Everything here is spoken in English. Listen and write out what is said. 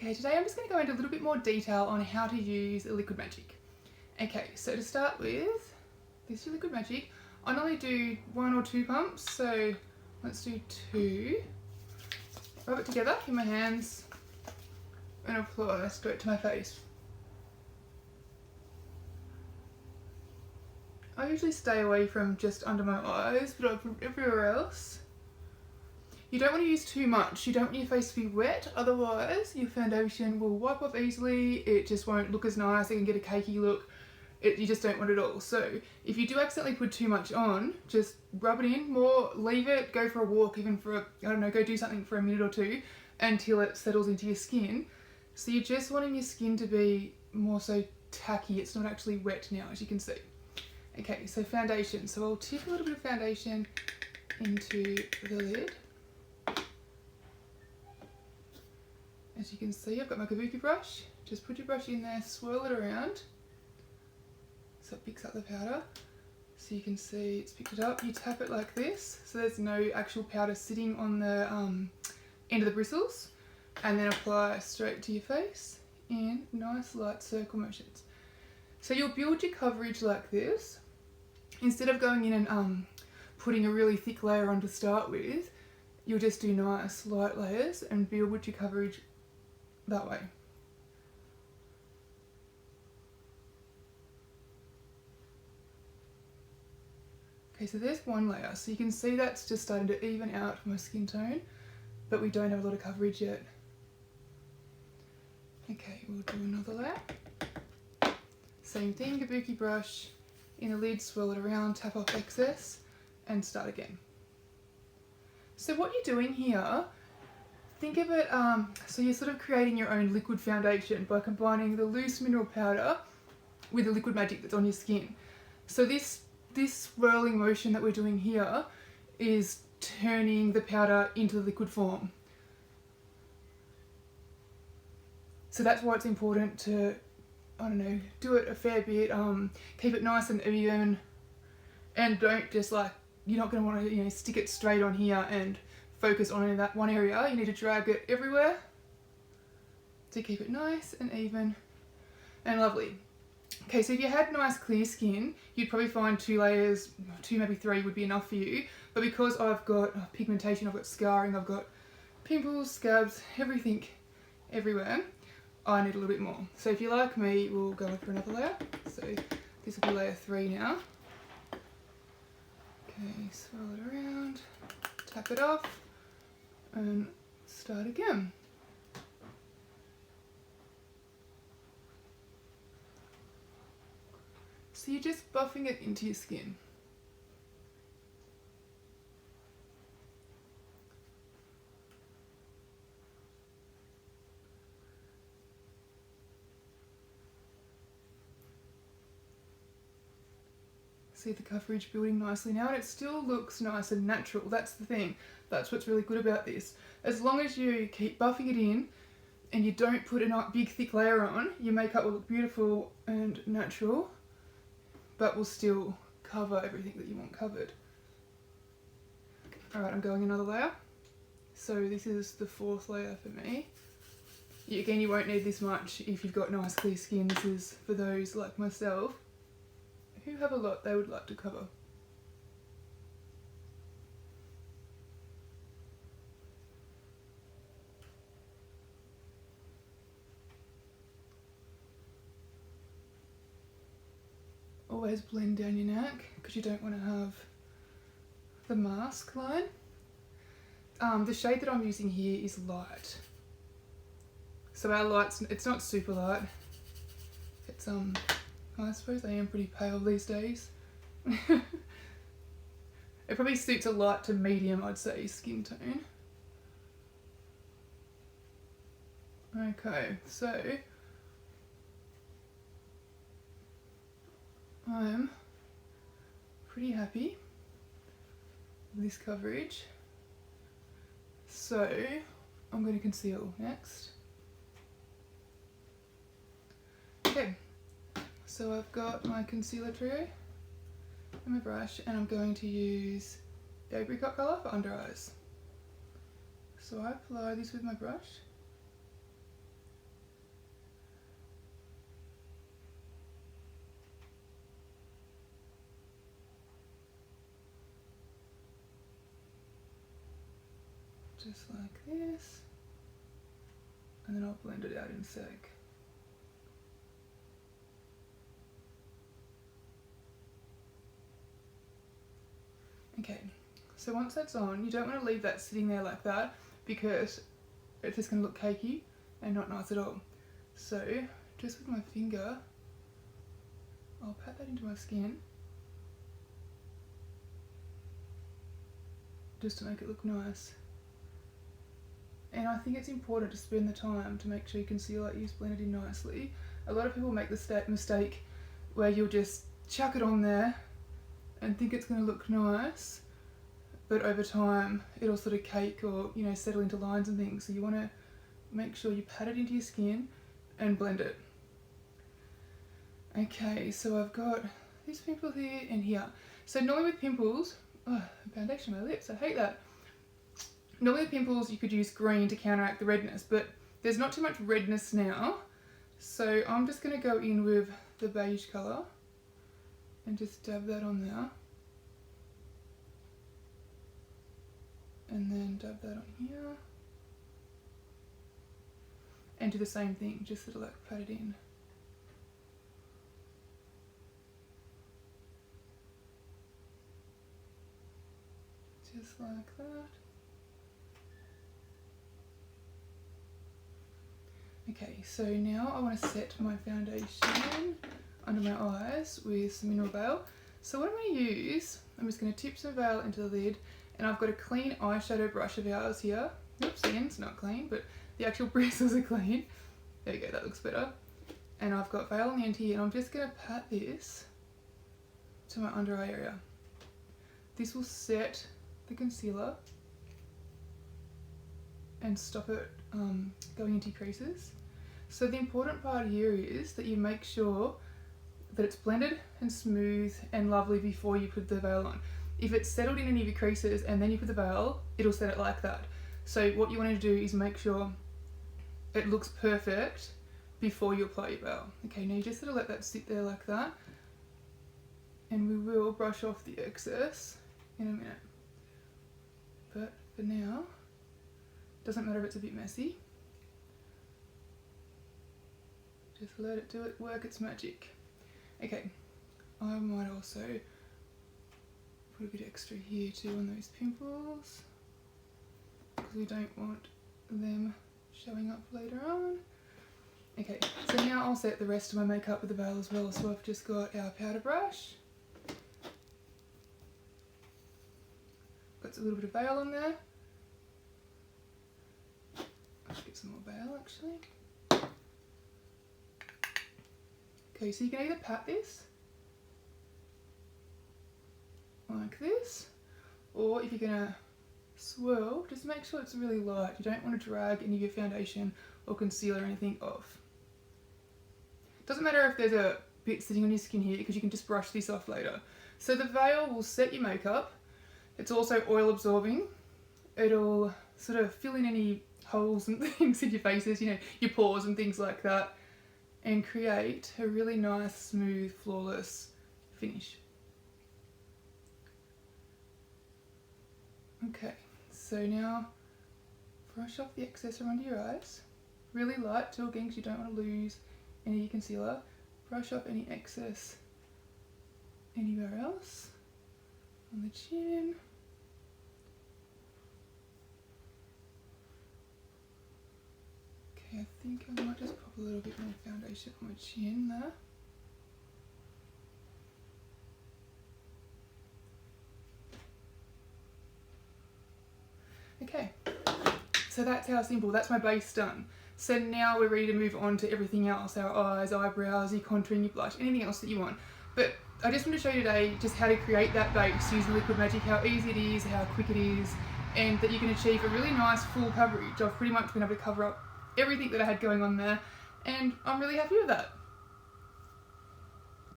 Okay, today I'm just going to go into a little bit more detail on how to use Liquid Magic. Okay, so to start with, this is Liquid Magic. I normally do 1 or 2 pumps, so let's do 2. Rub it together in my hands and apply straight to my face. I usually stay away from just under my eyes, but everywhere else. You don't want to use too much. You don't want your face to be wet, otherwise your foundation will wipe off easily. It just won't look as nice. It can get a cakey look. You just don't want it all. So if you do accidentally put too much on, just rub it in more, leave it, go for a walk, even for, go do something for a minute or 2 until it settles into your skin. So you're just wanting your skin to be more so tacky. It's not actually wet now, as you can see. Okay, so foundation. So I'll tip a little bit of foundation into the lid. As you can see, I've got my kabuki brush. Just put your brush in there, swirl it around so it picks up the powder. So you can see it's picked it up. You tap it like this, so there's no actual powder sitting on the end of the bristles, and then apply straight to your face in nice light circle motions. So you'll build your coverage like this. Instead of going in and putting a really thick layer on to start with, you'll just do nice light layers and build your coverage that way. Okay, so there's one layer. So you can see that's just starting to even out my skin tone, but we don't have a lot of coverage yet. Okay, we'll do another layer. Same thing, kabuki brush in the lid, swirl it around, tap off excess, and start again. So what you're doing here, think of it, so you're sort of creating your own liquid foundation by combining the loose mineral powder with the Liquid Magic that's on your skin. So this swirling motion that we're doing here is turning the powder into the liquid form. So that's why it's important to, do it a fair bit, keep it nice and even, and don't just you're not going to want to, stick it straight on here and focus on that one area. You need to drag it everywhere to keep it nice and even and lovely. Okay, so if you had nice clear skin, you'd probably find 2 layers, 2 maybe 3 would be enough for you. But because I've got pigmentation, I've got scarring, I've got pimples, scabs, everything everywhere, I need a little bit more. So if you're like me, we'll go in for another layer. So this will be layer 3 now. Okay, swirl it around, tap it off, and start again. So you're just buffing it into your skin. See the coverage building nicely now, and it still looks nice and natural. That's the thing. That's what's really good about this. As long as you keep buffing it in and you don't put a big thick layer on, your makeup will look beautiful and natural, but will still cover everything that you want covered. Alright, I'm going another layer. So this is the 4th layer for me. Again, you won't need this much if you've got nice clear skin. This is for those like myself who have a lot they would like to cover. Always blend down your neck because you don't want to have the mask line. The shade that I'm using here is light. So our light's, it's not super light. It's I suppose I am pretty pale these days. It probably suits a light to medium, I'd say, skin tone. Okay, so I'm pretty happy with this coverage. So I'm going to conceal next. Okay, so I've got my concealer trio and my brush, and I'm going to use the apricot colour for under eyes. So I apply this with my brush like this, and then I'll blend it out in a sec. Okay, so once that's on, you don't want to leave that sitting there like that because it's just going to look cakey and not nice at all. So just with my finger, I'll pat that into my skin just to make it look nice. And I think it's important to spend the time to make sure your concealer is blended in nicely. A lot of people make the mistake where you'll just chuck it on there and think it's going to look nice, but over time it'll sort of cake or, you know, settle into lines and things. So you want to make sure you pat it into your skin and blend it. Okay, so I've got these pimples here and here. So normally with pimples, oh, foundation on my lips, I hate that. Normally with pimples you could use green to counteract the redness, but there's not too much redness now. So I'm just going to go in with the beige colour and just dab that on there. And then dab that on here. And do the same thing, just sort of like pat it in. Just like that. Okay, so now I want to set my foundation under my eyes with some mineral veil. So what I'm going to use, I'm just going to tip some veil into the lid, and I've got a clean eyeshadow brush of ours here. Oops, the end's not clean, but the actual bristles are clean. There you go, that looks better. And I've got veil on the end here, and I'm just going to pat this to my under eye area. This will set the concealer and stop it going into creases. So the important part here is that you make sure that it's blended and smooth and lovely before you put the veil on. If it's settled in any of your creases and then you put the veil, it'll set it like that. So what you want to do is make sure it looks perfect before you apply your veil. Okay, now you just sort of let that sit there like that, and we will brush off the excess in a minute. But for now, doesn't matter if it's a bit messy. Just let it do it, work its magic. Okay, I might also put a bit extra here too on those pimples, because we don't want them showing up later on. Okay, so now I'll set the rest of my makeup with the veil as well. So I've just got our powder brush. Got a little bit of veil on there. I should get some more veil actually. Okay, so you can either pat this like this, or if you're gonna swirl, just make sure it's really light. You don't want to drag any of your foundation or concealer or anything off. Doesn't matter if there's a bit sitting on your skin here, because you can just brush this off later. So the veil will set your makeup. It's also oil absorbing. It'll sort of fill in any holes and things in your faces, you know, your pores and things like that, and create a really nice, smooth, flawless finish. Okay, so now brush off the excess around your eyes. Really light too, again, because you don't want to lose any of your concealer. Brush off any excess anywhere else on the chin. Okay, I think I might just pop a little bit more foundation on my chin there. Okay, so that's how simple, that's my base done. So now we're ready to move on to everything else, our eyes, eyebrows, your contouring, your blush, anything else that you want. But I just want to show you today just how to create that base using Liquid Magic, how easy it is, how quick it is, and that you can achieve a really nice full coverage. I've pretty much been able to cover up everything that I had going on there, and I'm really happy with that.